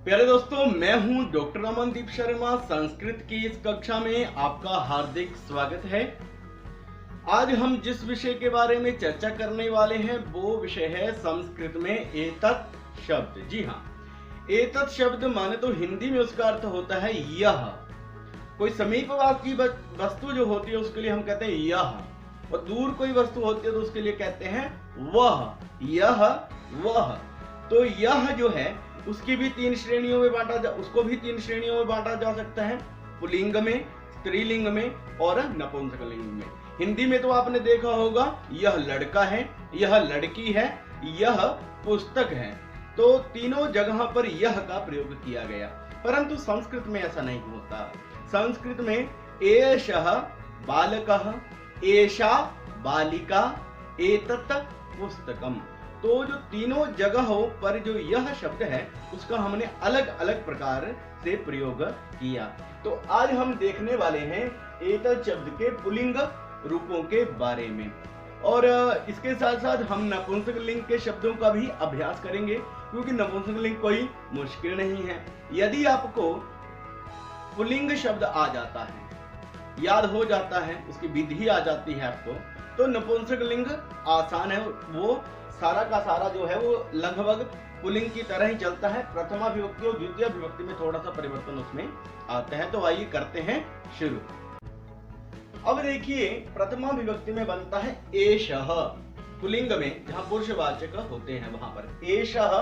प्यारे दोस्तों, मैं हूं डॉक्टर अमनदीप शर्मा। संस्कृत की इस कक्षा में आपका हार्दिक स्वागत है। आज हम जिस विषय के बारे में चर्चा करने वाले हैं वो विषय है संस्कृत में एतत् शब्द। जी हाँ, एतत् शब्द माने तो हिंदी में उसका अर्थ होता है यह। कोई समीपवर्ती वस्तु जो होती है उसके लिए हम कहते हैं यह, और दूर कोई वस्तु होती है तो उसके लिए कहते हैं वह, यह, वह। तो यह जो है उसको भी तीन श्रेणियों में बांटा जा सकता है, पुल्लिंग में, स्त्रीलिंग में और नपुंसकलिंग में। हिंदी में तो आपने देखा होगा यह लड़का है, यह लड़की है, यह पुस्तक है। तो तीनों जगह पर यह का प्रयोग किया गया, परंतु संस्कृत में ऐसा नहीं होता। संस्कृत में एषः बालकः, एषा बालिका, एतत् पुस्तकम। तो जो तीनों जगहों पर जो यह शब्द है उसका हमने अलग अलग प्रकार से प्रयोग किया। तो आज हम देखने वाले हैं एतत् शब्द के पुल्लिंग रूपों के बारे में, और इसके साथ साथ हम नपुंसकलिंग के शब्दों का भी अभ्यास करेंगे, क्योंकि नपुंसकलिंग कोई मुश्किल नहीं है। यदि आपको पुल्लिंग शब्द आ जाता है, याद हो जाता है, उसकी विधि आ जाती है आपको, तो नपुंसकलिंग आसान है। वो सारा का सारा जो है वो लगभग पुल्लिंग की तरह ही चलता है। प्रथमा विभक्ति और द्वितीय विभक्ति में थोड़ा सा परिवर्तन उसमें आता है। तो आइए करते हैं शुरू। अब देखिए, प्रथमा विभक्ति में बनता है एषः, पुल्लिंग में जहां पुरुषवाचक होते हैं वहां पर एषः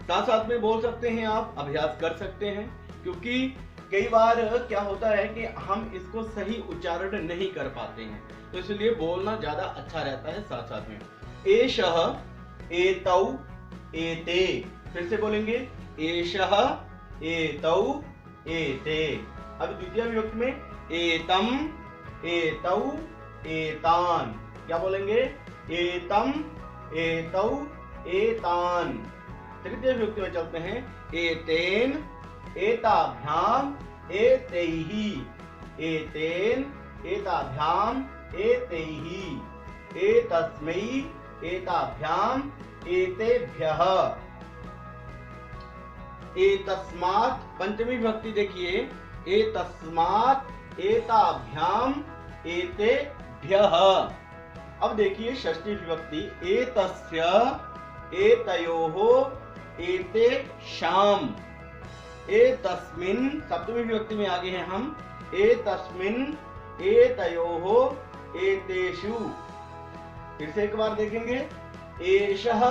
साथ साथ में बोल सकते हैं, आप अभ्यास कर सकते हैं, क्योंकि कई बार क्या होता है कि हम इसको सही उच्चारण नहीं कर पाते हैं, तो इसलिए बोलना ज्यादा अच्छा रहता है साथ साथ में। एषः, एतौ, एते। फिर से बोलेंगे एषः, एतौ, एते। अब द्वितीय विभक्ति में एतम, एतौ, एतान। क्या बोलेंगे? एतम, एतौ, एतान। तृतीय विभक्ति में चलते हैं एतेन, एताभ्याम, एतैहि। एतेन, एताभ्याम, एतैहि। एतस्मै, एताभ्याम, एतेभ्यः। एतस्मात्, पंचमी विभक्ति देखिए, एतस्मात्, एताभ्याम, एतेभ्यः। अब देखिए षष्ठी विभक्ति एतस्य, एतयोः, एतेषाम्। एतस्मिन्, सप्तमी विभक्ति में आगे हैं हम, एतस्मिन्, एतयोः, एतेषु। फिर से एक बार देखेंगे, एषः,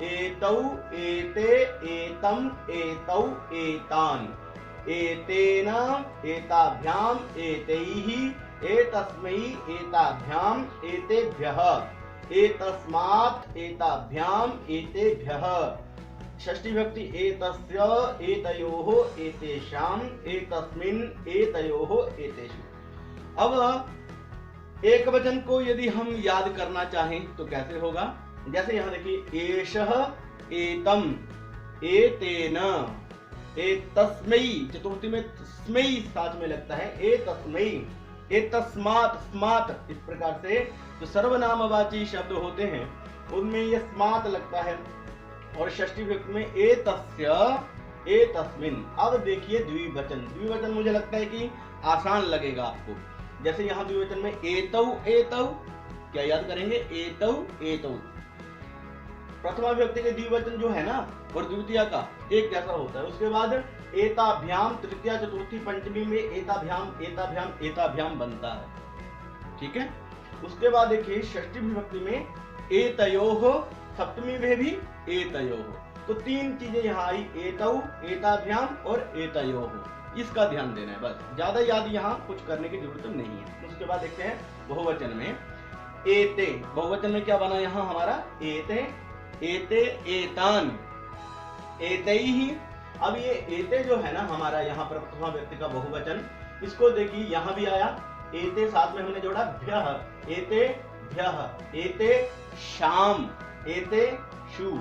एतौ, एते, एतम, एतौ, एतान। एतेन, एताभ्याम, एतैहि, एतस्मै, एताभ्याम, एतेभ्यः। एतस्मात्, एताभ्याम, एतेभ्यः। षष्ठी विभक्ति एतस्य, एतयोः, एतेषाम्, एतस्मिन्, एतयोः, एतेषु। अब एक वचन को यदि हम याद करना चाहें तो कैसे होगा? जैसे यहां देखिए, एषः, एतम, एतेन, एतस्मै, चतुर्थी में स्मै साथ में लगता है, एतस्मै, एतस्मात्, स्मात्। इस प्रकार से जो सर्वनामवाची शब्द होते हैं उनमें ये स्मात् लगता है। और षष्ठी विभक्ति में एतस्य, एतस्मिन्। अब देखिए द्विवचन। द्विवचन मुझे लगता है कि आसान लगेगा आपको। जैसे यहाँ द्विवचन में एतौ, एतौ, क्या याद करेंगे? एतौ, एतौ। प्रथमा विभक्ति के द्विवचन जो है ना और द्वितीय का एक जैसा होता है। उसके बाद एताभ्याम, तृतीया, चतुर्थी, पंचमी में एताभ्याम, एताभ्याम, एताभ्याम बनता है। ठीक है। उसके बाद देखिए षष्ठी विभक्ति में एतयोः, सप्तमी में भी एतयोः। तो तीन चीजें यहाँ आई, एतौ, एताभ्याम और एतयोः। इसका ध्यान देना है, बस ज्यादा याद यहाँ कुछ करने की जरूरत नहीं है। उसके बाद देखते हैं बहुवचन में एते। बहुवचन में क्या बना यहाँ हमारा? एते, एते, एतान, एतैहि। अब ये एते जो है ना हमारा यहाँ पर प्रथमा व्यक्ति का बहुवचन, इसको देखिए यहाँ भी आया, एते साथ में हमने जोड़ा भ्यः, एते भ्यः, एते शाम, एते शु।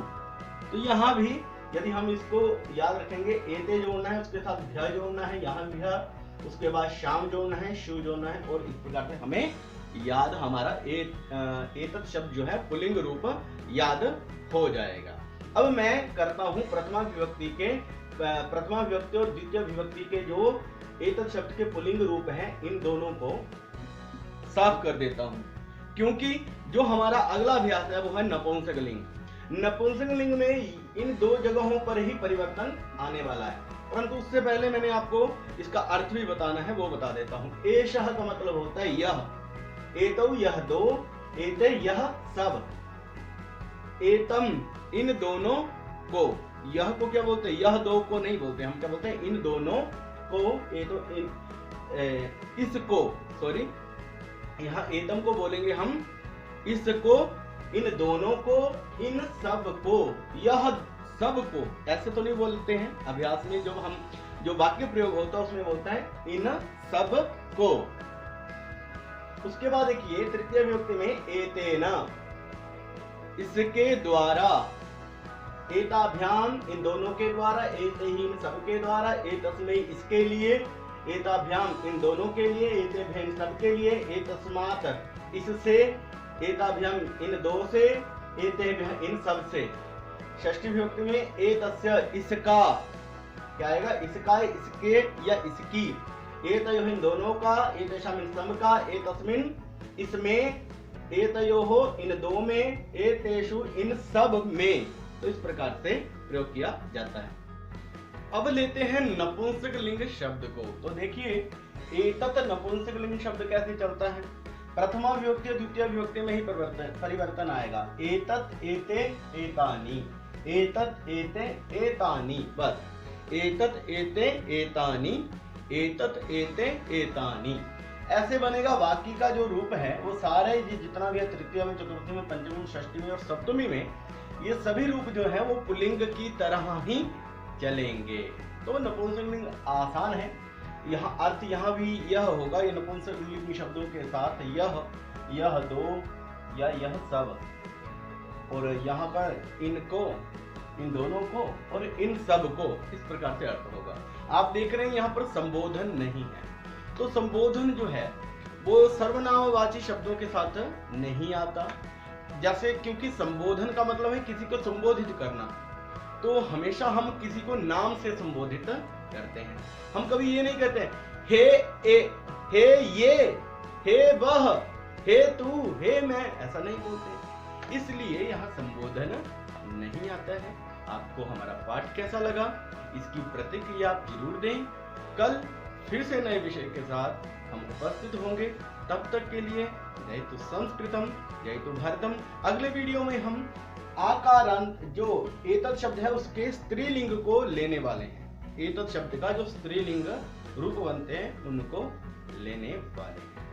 तो यहाँ भी यदि हम इसको याद रखेंगे, एते जोड़ना है, उसके साथ भ्य जोड़ना है, यहाँ भ्य, उसके बाद शाम जोड़ना है, शु जोड़ना है, और इस प्रकार से हमें याद हमारा एतत् शब्द जो है पुल्लिंग रूप याद हो जाएगा। अब मैं करता हूं प्रथमा विभक्ति के प्रथमा विभक्ति और द्वितीय विभक्ति के जो एतत् शब्द के पुल्लिंग रूप हैं, इन दोनों को साफ कर देता हूं, क्योंकि जो हमारा अगला अभ्यास है वो है नपुंसकलिंग। नपुंसकलिंग में इन दो जगहों पर ही परिवर्तन आने वाला है, परंतु उससे पहले मैंने आपको इसका अर्थ भी बताना है, वो बता देता हूं। एषः का मतलब होता है यह, एतौ यह दो, एते यह सब, एतम इन दोनों को, यह को क्या बोलते हैं, यह दो को नहीं बोलते, हम क्या बोलते हैं, इन दोनों को, ये तो इसको, सॉरी, यहाँ एतम को बोलेंगे हम, इसको, इन दोनों को, इन सब को, यह सब को, ऐसे तो नहीं बोलते हैं अभ्यास में, जो वाक्य प्रयोग होता है उसमें बोलता है इन सब को। उसके बाद देखिए तृतीय विभक्ति में एतेन, इसके द्वारा, एताभ्याम इन दोनों के द्वारा, एते ही इन सब के द्वारा, एतस्मै इसके लिए, एताभ्याम इन दोनों के लिए, एतेभ्य इन सब के लिए, एतस्मात् इससे, एताभ्याम इन दो से, एतेभ्य इन सब से। षष्ठी विभक्ति में एतस्य इसका, क्या आएगा, इसका, इसके या इसकी, एतयोः इन दोनों का, एतेषाम् इन सब का, एतस्मिन् इसमें, एतयोः इन दो में, एतेषु इन सब में, तो इस प्रकार से प्रयोग किया जाता है। अब लेते हैं नपुंसकलिंग शब्द को। तो देखिए एतत् नपुंसकलिंग शब्द कैसे चलता है, प्रथमा विभक्ति और द्वितीय विभक्ति में ही परिवर्तन आएगा। एतत् एते एतानि, एतत् एते एतानि, बस एतत् एते एतानि, एतत् एते एतानि, ऐसे बनेगा। वाक्य का जो रूप है वो सारे जितना भी है, तृतीय में, चतुर्थी में, पंचमी में, षष्ठी में और सप्तमी में, ये सभी रूप जो है वो पुल्लिंग की तरह ही चलेंगे। तो नपुंसकलिंग आसान है। यहाँ अर्थ यहाँ भी यह होगा, ये नपुंसकलिंग शब्दों के साथ यह दो या यह सब, और यहाँ पर इनको, इन दोनों को और इन सब को, इस प्रकार से अर्थ होगा। आप देख रहे हैं यहाँ पर संबोधन नहीं है, तो संबोधन जो है वो सर्वनामवाची शब्दों के साथ नहीं आता। जैसे, क्योंकि संबोधन का मतलब है किसी को संबोधित करना, तो हमेशा हम किसी को नाम से संबोधित करते हैं। हम कभी ये नहीं कहते हे ये, हे वह, हे तू, हे मैं, ऐसा नहीं बोलते। इसलिए यहाँ संबोधन नहीं आता है। आपको हमारा पाठ कैसा लगा, इसकी प्रतिक्रिया आप जरूर दें। कल फिर से नए विषय के साथ हम उपस्थित होंगे। तब तक के लिए जयतु संस्कृतम, जयतु भारतम। अगले वीडियो में हम आकारांत, जो एतत् शब्द है उसके स्त्रीलिंग को लेने वाले हैं। एतत् शब्द का जो स्त्रीलिंग रूप बनते हैं उनको लेने वाले हैं।